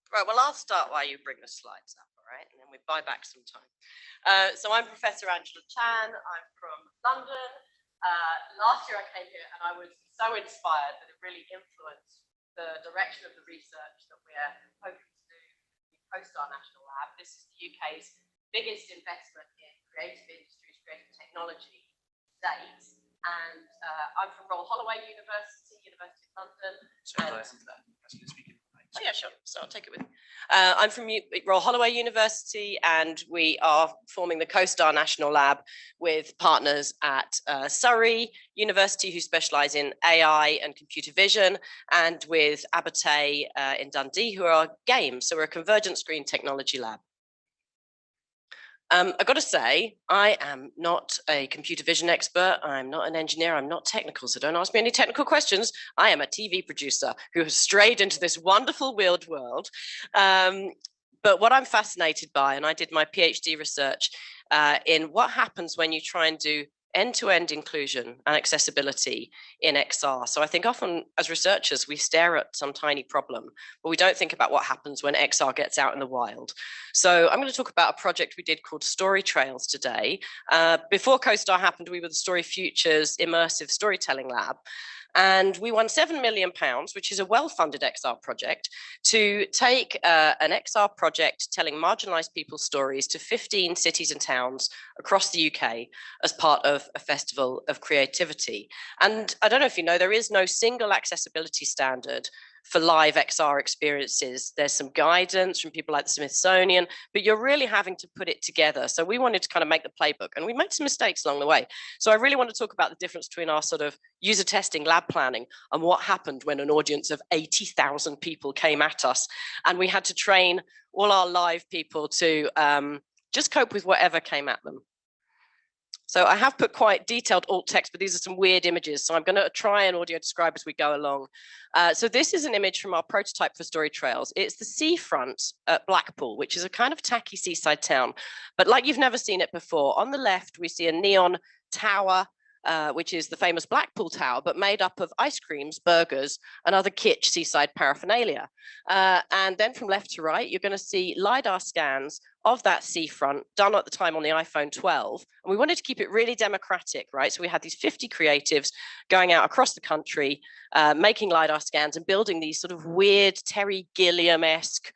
Right, well, I'll start while you bring the slides up, all right? And then we buy back some time. So I'm Professor Angela Chan. I'm from London. Last year I came here and I was so inspired that it really influenced the direction of the research that we're hoping to do in the CoStar National Lab. This is the UK's biggest investment in creative industries, creative technology to date. And I'm from Holloway University of London. Oh yeah, sure. So I'll take it with me. I'm from Royal Holloway University, and we are forming the CoStar National Lab with partners at Surrey University, who specialise in AI and computer vision, and with Abate in Dundee, who are games. So we're a convergent screen technology lab. I've got to say, I am not a computer vision expert. I'm not an engineer. I'm not technical, so don't ask me any technical questions. I am a TV producer who has strayed into this wonderful weird world. But what I'm fascinated by, and I did my PhD research in what happens when you try and do end-to-end inclusion and accessibility in XR. So I think often as researchers, we stare at some tiny problem, but we don't think about what happens when XR gets out in the wild. So I'm going to talk about a project we did called StoryTrails today. Before CoStar happened, we were the StoryFutures immersive storytelling lab. And we won £7 million, which is a well-funded XR project, to take an XR project telling marginalised people's stories to 15 cities and towns across the UK as part of a festival of creativity. And I don't know if you know, there is no single accessibility standard for live XR experiences. There's some guidance from people like the Smithsonian, but you're really having to put it together. So we wanted to kind of make the playbook, and we made some mistakes along the way. So I really want to talk about the difference between our sort of user testing, lab planning, and what happened when an audience of 80,000 people came at us, and we had to train all our live people to just cope with whatever came at them. So I have put quite detailed alt text, but these are some weird images. So I'm going to try and audio describe as we go along. So this is an image from our prototype for StoryTrails. It's the seafront at Blackpool, which is a kind of tacky seaside town, but like you've never seen it before. On the left, we see a neon tower, which is the famous Blackpool Tower, but made up of ice creams, burgers, and other kitsch seaside paraphernalia. And then from left to right, you're going to see LiDAR scans of that seafront done at the time on the iPhone 12. And we wanted to keep it really democratic, right? So we had these 50 creatives going out across the country, making LiDAR scans and building these sort of weird Terry Gilliam-esque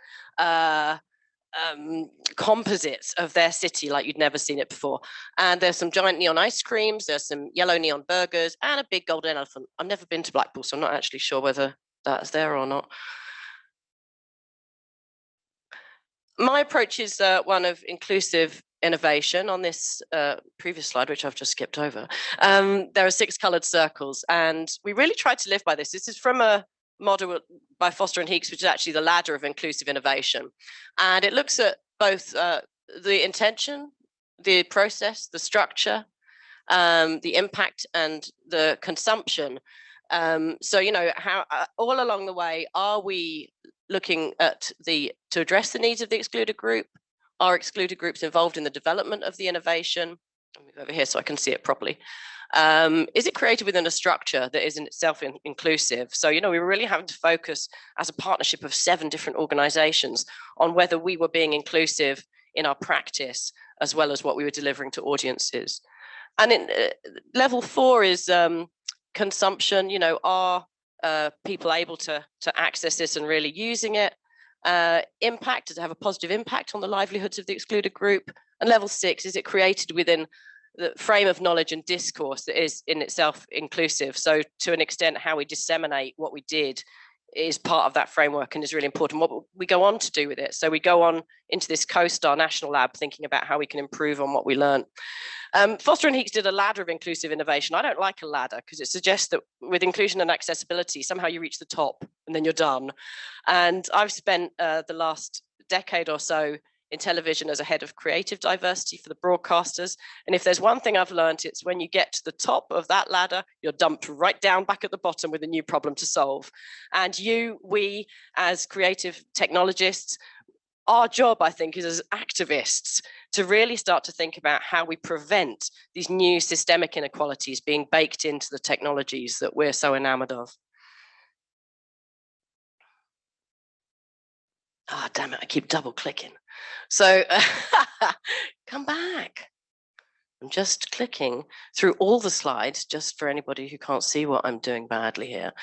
composites of their city like you'd never seen it before. And there's some giant neon ice creams, there's some yellow neon burgers, and a big golden elephant. I've never been to Blackpool, so I'm not actually sure whether that's there or not. My approach is one of inclusive innovation. On this previous slide, which I've just skipped over, there are 6 coloured circles, and we really tried to live by this. This is from a model by Foster and Heeks, which is actually the ladder of inclusive innovation. And it looks at both the intention, the process, the structure, the impact, and the consumption. So, you know, how all along the way, are we looking at to address the needs of the excluded group? Are excluded groups involved in the development of the innovation? I'll move over here so I can see it properly. Is it created within a structure that is in itself inclusive? So, you know, we were really having to focus as a partnership of 7 different organizations on whether we were being inclusive in our practice as well as what we were delivering to audiences. And in level 4 is consumption. You know, are people able to access this and really using it? Impact, does it have a positive impact on the livelihoods of the excluded group? And level 6, is it created within the frame of knowledge and discourse that is in itself inclusive? So to an extent, how we disseminate what we did is part of that framework and is really important. What we go on to do with it. So we go on into this CoStar National Lab thinking about how we can improve on what we learned. Foster and Heeks did a ladder of inclusive innovation. I don't like a ladder because it suggests that with inclusion and accessibility, somehow you reach the top and then you're done. And I've spent the last decade or so in television as a head of creative diversity for the broadcasters. And if there's one thing I've learned, it's when you get to the top of that ladder, you're dumped right down back at the bottom with a new problem to solve. And we as creative technologists, our job, I think, is as activists to really start to think about how we prevent these new systemic inequalities being baked into the technologies that we're so enamored of. damn it, I keep double clicking. So come back. I'm just clicking through all the slides, just for anybody who can't see what I'm doing badly here.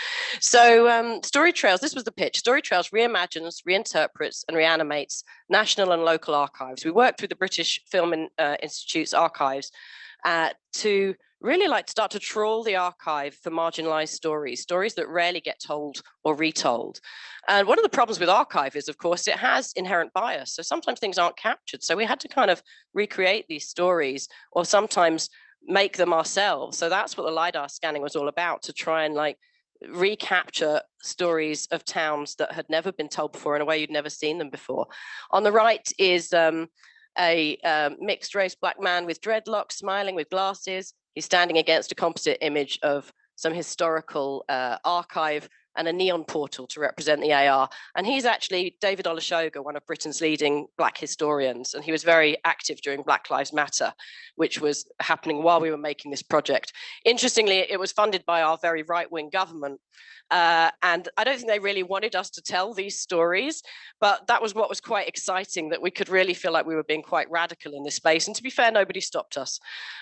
So StoryTrails, this was the pitch. StoryTrails reimagines, reinterprets, and reanimates national and local archives. We worked with the British Film Institute's archives to really start to trawl the archive for marginalized stories that rarely get told or retold. And one of the problems with archive is, of course, it has inherent bias. So sometimes things aren't captured. So we had to kind of recreate these stories or sometimes make them ourselves. So that's what the LiDAR scanning was all about, to try and recapture stories of towns that had never been told before in a way you'd never seen them before. On the right is a mixed race Black man with dreadlocks, smiling with glasses. He's standing against a composite image of some historical archive and a neon portal to represent the AR. And he's actually David Olusoga, one of Britain's leading Black historians. And he was very active during Black Lives Matter, which was happening while we were making this project. Interestingly, it was funded by our very right-wing government. And I don't think they really wanted us to tell these stories, but that was what was quite exciting, that we could really feel like we were being quite radical in this space. And to be fair, nobody stopped us.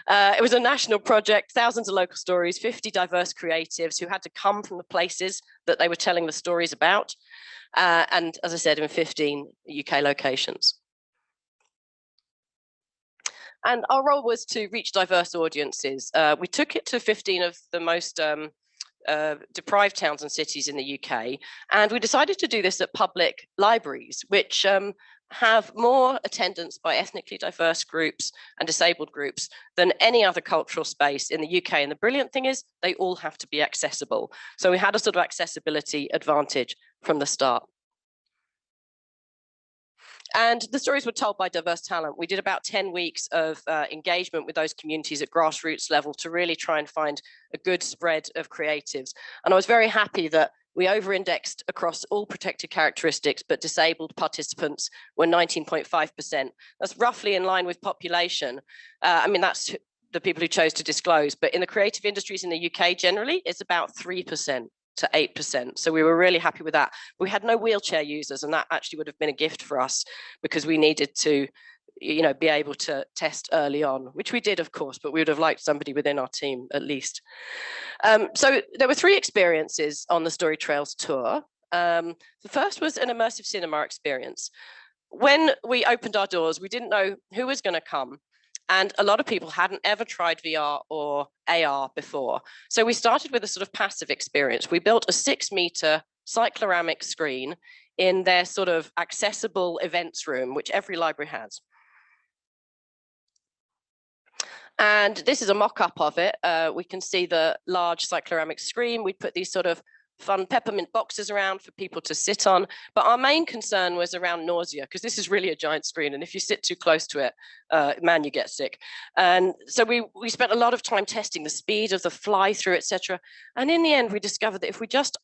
It was a national project, thousands of local stories, 50 diverse creatives who had to come from the places that they were telling the stories about. And as I said, in 15 UK locations. And our role was to reach diverse audiences. We took it to 15 of the most deprived towns and cities in the UK. And we decided to do this at public libraries, which have more attendance by ethnically diverse groups and disabled groups than any other cultural space in the UK. And the brilliant thing is they all have to be accessible. So we had a sort of accessibility advantage from the start. And the stories were told by diverse talent. We did about 10 weeks of engagement with those communities at grassroots level to really try and find a good spread of creatives. And I was very happy that we over-indexed across all protected characteristics, but disabled participants were 19.5%. That's roughly in line with population. I mean, that's the people who chose to disclose, but in the creative industries in the UK generally, it's about 3% to 8%. So we were really happy with that. We had no wheelchair users, and that actually would have been a gift for us because we needed to, be able to test early on, which we did, of course, but we would have liked somebody within our team at least. So there were 3 experiences on the StoryTrails tour. The first was an immersive cinema experience. When we opened our doors, we didn't know who was going to come. And a lot of people hadn't ever tried VR or AR before. So we started with a sort of passive experience. We built a 6-meter cycloramic screen in their sort of accessible events room, which every library has. And this is a mock-up of it. We can see the large cycloramic screen. We put these sort of fun peppermint boxes around for people to sit on. But our main concern was around nausea, because this is really a giant screen. And if you sit too close to it, man, you get sick. And so we spent a lot of time testing the speed of the fly through, etc. And in the end, we discovered that if we just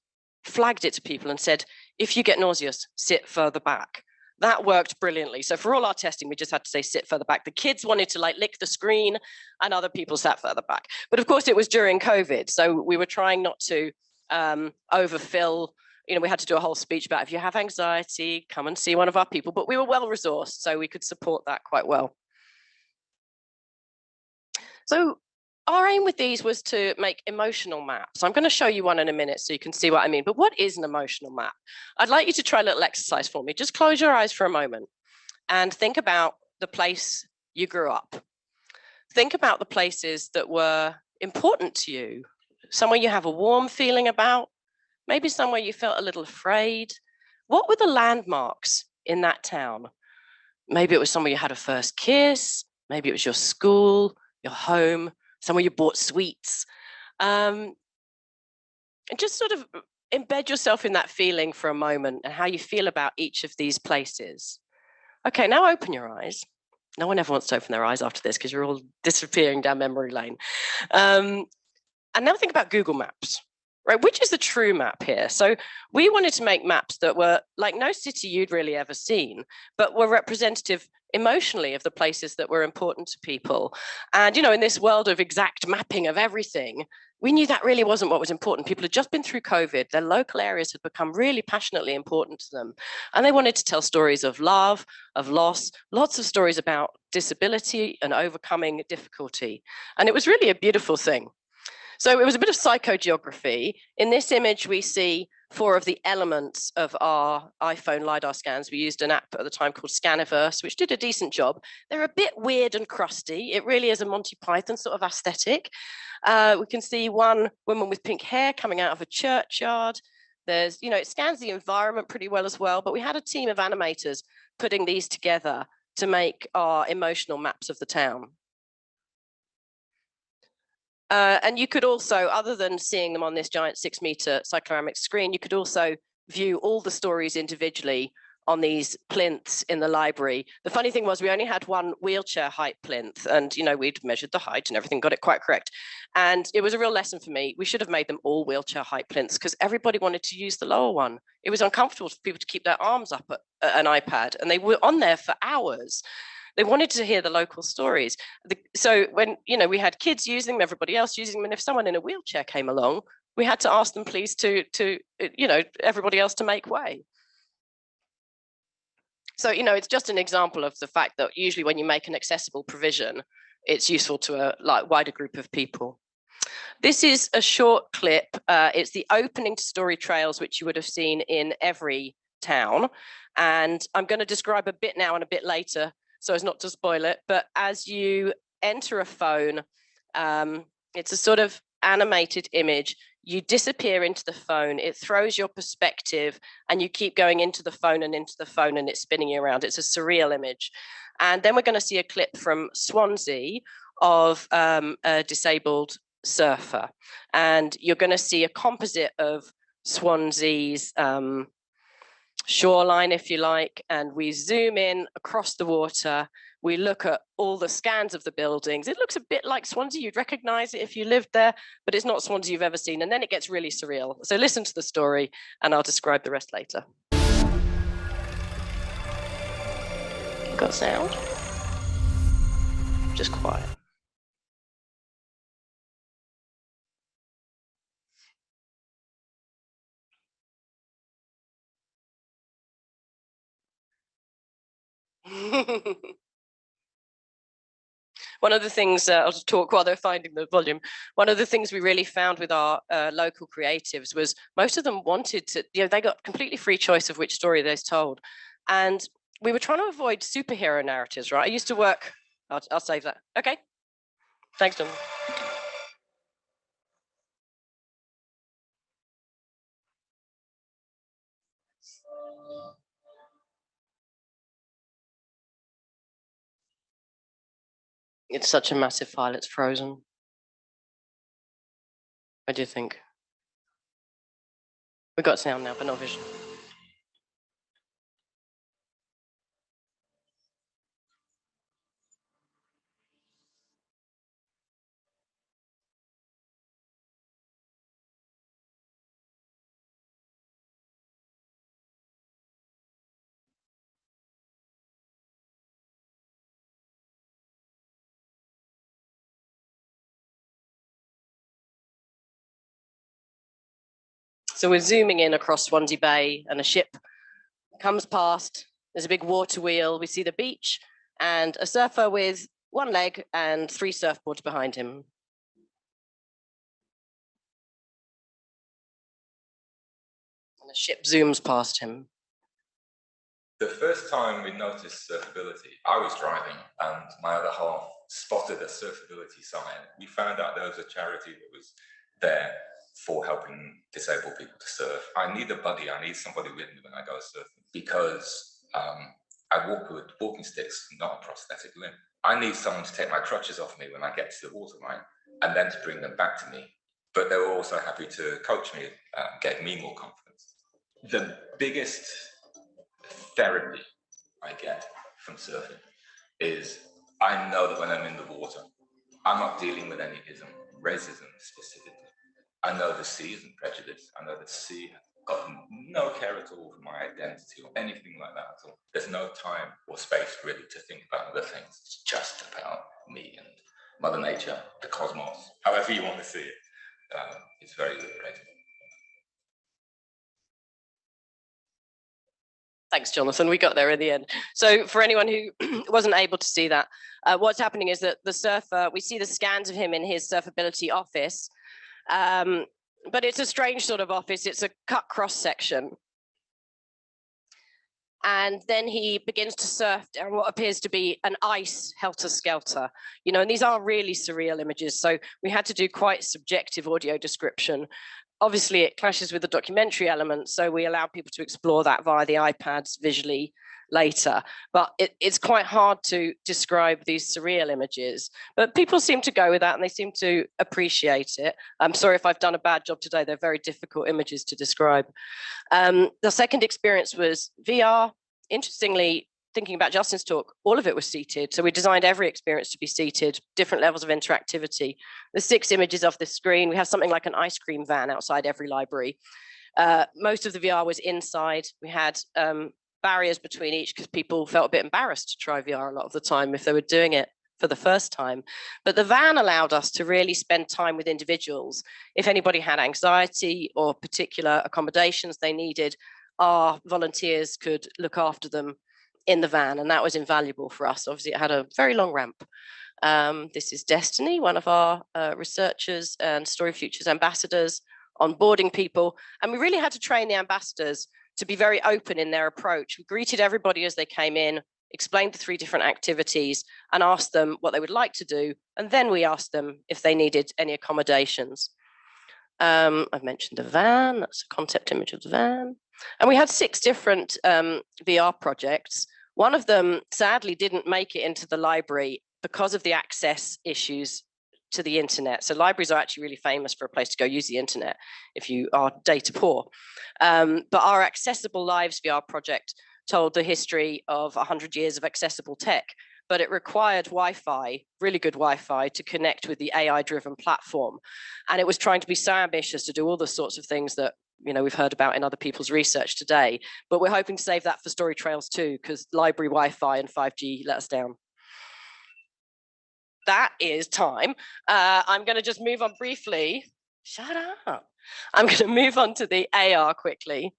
flagged it to people and said, if you get nauseous, sit further back. That worked brilliantly. So for all our testing, we just had to say, sit further back. The kids wanted to lick the screen and other people sat further back. But of course, it was during COVID. So we were trying not to overfill. We had to do a whole speech about if you have anxiety, come and see one of our people. But we were well resourced, so we could support that quite well. So our aim with these was to make emotional maps. I'm going to show you one in a minute so you can see what I mean. But what is an emotional map? I'd like you to try a little exercise for me. Just close your eyes for a moment and think about the place you grew up. Think about the places that were important to you, somewhere you have a warm feeling about, maybe somewhere you felt a little afraid. What were the landmarks in that town? Maybe it was somewhere you had a first kiss, maybe it was your school, your home, somewhere you bought sweets. And just sort of embed yourself in that feeling for a moment and how you feel about each of these places. Okay, now open your eyes. No one ever wants to open their eyes after this because you're all disappearing down memory lane. And now think about Google Maps, right? Which is the true map here? So we wanted to make maps that were like no city you'd really ever seen, but were representative emotionally of the places that were important to people. And, in this world of exact mapping of everything, we knew that really wasn't what was important. People had just been through COVID. Their local areas had become really passionately important to them. And they wanted to tell stories of love, of loss, lots of stories about disability and overcoming difficulty. And it was really a beautiful thing. So it was a bit of psychogeography. In this image, we see 4 of the elements of our iPhone LiDAR scans. We used an app at the time called Scaniverse, which did a decent job. They're a bit weird and crusty. It really is a Monty Python sort of aesthetic. We can see one woman with pink hair coming out of a churchyard. There's, it scans the environment pretty well as well, but we had a team of animators putting these together to make our emotional maps of the town. And you could also, other than seeing them on this giant 6-meter cycloramic screen, you could also view all the stories individually on these plinths in the library. The funny thing was we only had one wheelchair height plinth, and we'd measured the height and everything, got it quite correct. And it was a real lesson for me. We should have made them all wheelchair height plinths because everybody wanted to use the lower one. It was uncomfortable for people to keep their arms up at an iPad, and they were on there for hours. They wanted to hear the local stories. So when, we had kids using them, everybody else using them, and if someone in a wheelchair came along, we had to ask them please to everybody else to make way. So, it's just an example of the fact that usually when you make an accessible provision, it's useful to a wider group of people. This is a short clip. It's the opening to StoryTrails, which you would have seen in every town. And I'm going to describe a bit now and a bit later, so as not to spoil it, but as you enter a phone, it's a sort of animated image. You disappear into the phone, it throws your perspective, and you keep going into the phone, and it's spinning you around. It's a surreal image. And then we're going to see a clip from Swansea of a disabled surfer. And you're going to see a composite of Swansea's shoreline, if you like, and we zoom in across the water. We look at all the scans of the buildings. It looks a bit like Swansea. You'd recognize it if you lived there, but it's not Swansea you've ever seen. And then it gets really surreal. So listen to the story and I'll describe the rest later. Got sound? Just quiet. One of the things, I'll just talk while they're finding the volume. One of the things we really found with our local creatives was most of them wanted to, they got completely free choice of which story they told. And we were trying to avoid superhero narratives, right? I used to work, I'll save that. Okay. Thanks, John. It's such a massive file, it's frozen. What do you think? We got sound now, but no vision. So we're zooming in across Swansea Bay and a ship comes past. There's a big water wheel. We see the beach and a surfer with one leg and 3 surfboards behind him. And the ship zooms past him. The first time we noticed surfability, I was driving and my other half spotted a surfability sign. We found out there was a charity that was there for helping disabled people to surf. I need a buddy, I need somebody with me when I go surfing because I walk with walking sticks, not a prosthetic limb. I need someone to take my crutches off me when I get to the waterline and then to bring them back to me. But they were also happy to coach me, gave me more confidence. The biggest therapy I get from surfing is I know that when I'm in the water, I'm not dealing with any racism specifically. I know the sea isn't prejudiced. I know the sea has got no care at all for my identity or anything like that at all. There's no time or space really to think about other things. It's just about me and Mother Nature, the cosmos, however you want to see it. it's very liberating. Thanks, Jonathan. We got there in the end. So for anyone who wasn't able to see that, what's happening is that the surfer, we see the scans of him in his surfability office, but it's a strange sort of office. It's a cut cross section. And then he begins to surf down what appears to be an ice helter-skelter, you know, and these are really surreal images. So we had to do quite subjective audio description. Obviously, it clashes with the documentary element, so we allow people to explore that via the iPads visually later. But it's quite hard to describe these surreal images. But people seem to go with that, and they seem to appreciate it. I'm sorry if I've done a bad job today. They're very difficult images to describe. The second experience was VR. Interestingly, thinking about Justin's talk, all of it was seated. So we designed every experience to be seated, different levels of interactivity. There's 6 images off the screen. We have something like an ice cream van outside every library. Most of the VR was inside. We had barriers between each because people felt a bit embarrassed to try VR a lot of the time if they were doing it for the first time. But the van allowed us to really spend time with individuals. If anybody had anxiety or particular accommodations they needed, our volunteers could look after them in the van, and that was invaluable for us. Obviously, it had a very long ramp. This is Destiny, one of our researchers and StoryFutures ambassadors, onboarding people. And we really had to train the ambassadors to be very open in their approach. We greeted everybody as they came in, explained the 3 different activities, and asked them what they would like to do. And then we asked them if they needed any accommodations. I've mentioned the van, that's a concept image of the van. And we had 6 different VR projects. One of them sadly didn't make it into the library because of the access issues to the internet. So libraries are actually really famous for a place to go use the internet if you are data poor. But our Accessible Lives VR project told the history of 100 years of accessible tech, but it required Wi-Fi, really good Wi-Fi, to connect with the AI-driven platform. And it was trying to be so ambitious to do all the sorts of things that, you know, we've heard about in other people's research today. But we're hoping to save that for StoryTrails too, because library Wi-Fi and 5G let us down. That is time. I'm going to just move on briefly. Shut up. I'm going to move on to the AR quickly.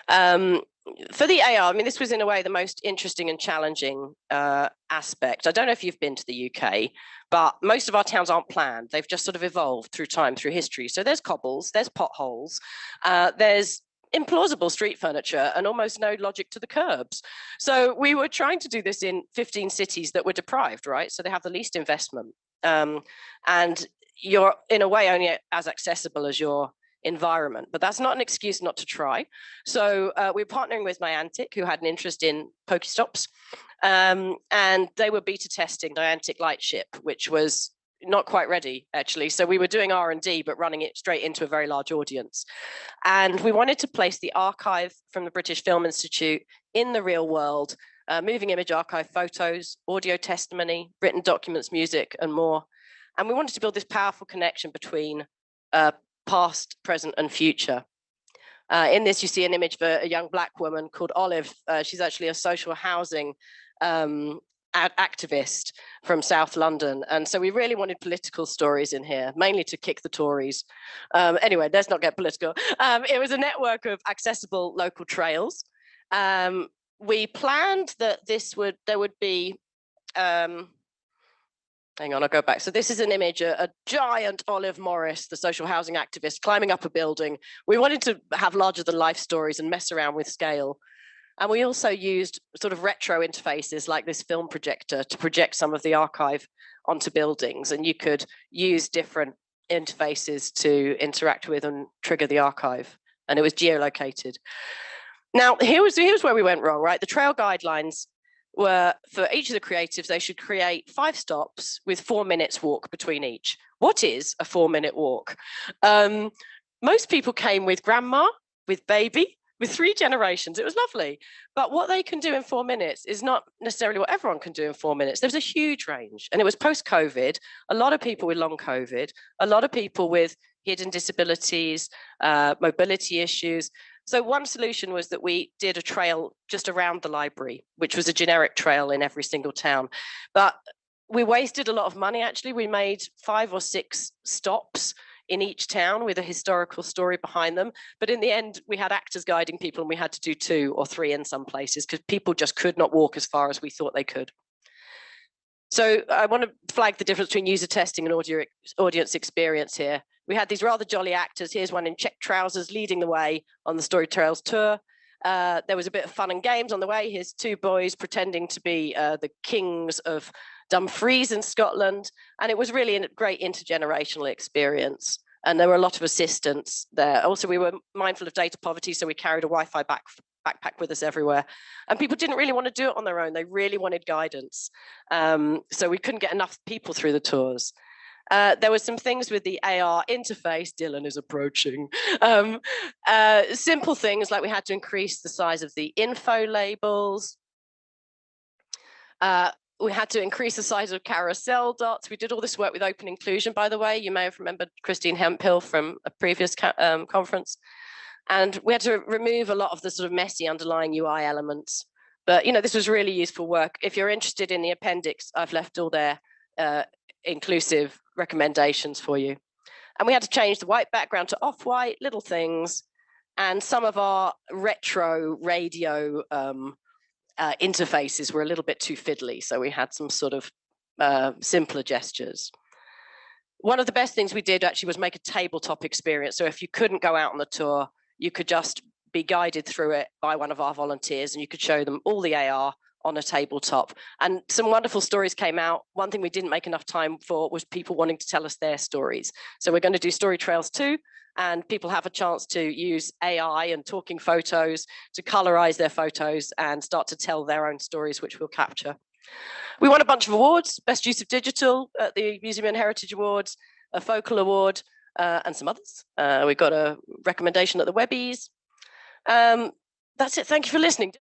For the AR, I mean, this was in a way the most interesting and challenging aspect. I don't know if you've been to the UK, but most of our towns aren't planned. They've just sort of evolved through time, through history. So there's cobbles, there's potholes, there's implausible street furniture, and almost no logic to the curbs. So we were trying to do this in 15 cities that were deprived, right? So they have the least investment. And you're, in a way, only as accessible as your environment, but that's not an excuse not to try. So we're partnering with Niantic, who had an interest in Pokestops, and they were beta testing Niantic Lightship, which was not quite ready, actually. So we were doing R&D, but running it straight into a very large audience. And we wanted to place the archive from the British Film Institute in the real world, moving image archive photos, audio testimony, written documents, music, and more. And we wanted to build this powerful connection between past, present, and future. In this, you see an image of a young Black woman called Olive. She's actually a social housing activist from South London. And so we really wanted political stories in here, mainly to kick the Tories. Anyway, let's not get political. It was a network of accessible local trails. We planned that there would be, hang on, I'll go back. So this is an image, a giant Olive Morris, the social housing activist, climbing up a building. We wanted to have larger than life stories and mess around with scale. And we also used sort of retro interfaces like this film projector to project some of the archive onto buildings. And you could use different interfaces to interact with and trigger the archive. And it was geolocated. Now, here's where we went wrong, right? The trail guidelines were for each of the creatives, they should create 5 stops with 4 minutes walk between each. What is a 4-minute walk? Most people came with grandma, with baby, with 3 generations. It was lovely. But what they can do in 4 minutes is not necessarily what everyone can do in 4 minutes. There's a huge range. And it was post-COVID, a lot of people with long COVID, a lot of people with hidden disabilities, mobility issues. So one solution was that we did a trail just around the library, which was a generic trail in every single town. But we wasted a lot of money, actually. We made 5 or 6 stops in each town with a historical story behind them. But in the end, we had actors guiding people, and we had to do 2 or 3 in some places because people just could not walk as far as we thought they could. So I want to flag the difference between user testing and audience experience here. We had these rather jolly actors. Here's one in check trousers leading the way on the StoryTrails tour. There was a bit of fun and games on the way. Here's 2 boys pretending to be the kings of Dumfries in Scotland. And it was really a great intergenerational experience. And there were a lot of assistants there. Also, we were mindful of data poverty, so we carried a Wi-Fi backpack with us everywhere. And people didn't really want to do it on their own. They really wanted guidance. So we couldn't get enough people through the tours. There were some things with the AR interface. Dylan is approaching. Simple things like we had to increase the size of the info labels. We had to increase the size of carousel dots. We did all this work with open inclusion, by the way. You may have remembered Christine Hemphill from a previous conference. And we had to remove a lot of the sort of messy underlying UI elements. But, you know, this was really useful work. If you're interested in the appendix, I've left all their inclusive recommendations for you. And we had to change the white background to off-white, little things. And some of our retro radio interfaces were a little bit too fiddly. So we had some sort of simpler gestures. One of the best things we did actually was make a tabletop experience. So if you couldn't go out on the tour, you could just be guided through it by one of our volunteers, and you could show them all the AR on a tabletop. And some wonderful stories came out. One thing we didn't make enough time for was people wanting to tell us their stories. So we're going to do StoryTrails 2, and people have a chance to use AI and talking photos to colorize their photos and start to tell their own stories, which we'll capture. We won a bunch of awards: Best Use of Digital at the Museum and Heritage Awards, a Focal Award, and some others. We got a recommendation at the Webbies. That's it. Thank you for listening.